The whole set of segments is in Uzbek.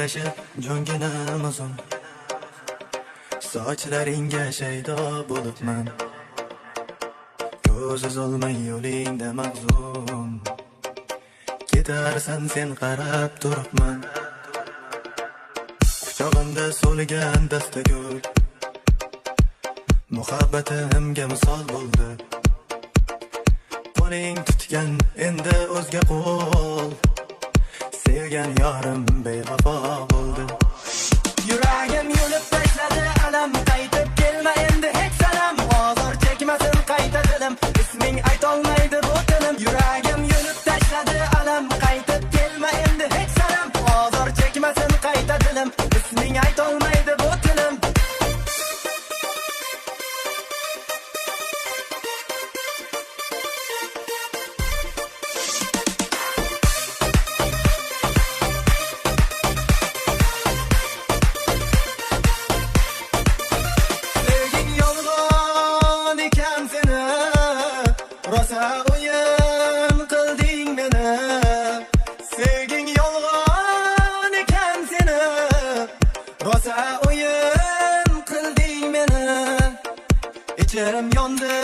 adashib jo'nginam uzun, sochlaringga shaydo bo'libman, ko'ziz olmay yo'lingda mahzun, ketarsan sen qarab turibman. Quchog'imda so'lgan dastagul, muhabbatimga misol bo'ldi. Qo'ling tutgan endi o'zga qo'l, sevgan yorim bevafo bo'ldi. Yuragim yulib tashladi alam, qaytib kelma endi hech salam. Hozir chekmasin qayta dilim, isming aytolmaydi bu tilim. Yuragim yulib tashladi alam, qaytib kelma endi hech salam. Hozir chekmasin qayta dilim, isming aytolmaydi bu tilim. Rosa o'yin qilding meni, sevging yolg'on ekan seni. Rosa o'yin qilding meni, ichirim yondi,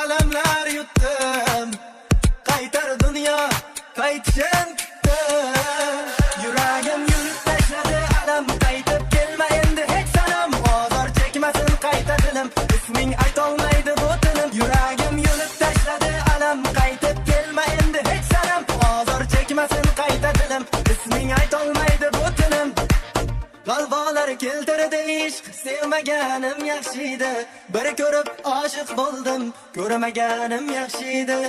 alamlar yutdim. Qaytar dunyo, qaytishim kutdi. Yuragim yulib tashladi alam, qaytib kelma endi hech salam. Hozir chekmasin qayta dilim, isming aytolmaydi bu tilim. Yuragim yulib qaytib kelma endi hech salam. Hozir chekmasin qayta dilim, isming aytolmaydi bu tilim. G'alvolar keltirdi ishq, sevmaganim yaxshi edi. Bir ko'rib oshiq bo'ldim, ko'rmaganim yaxshi edi.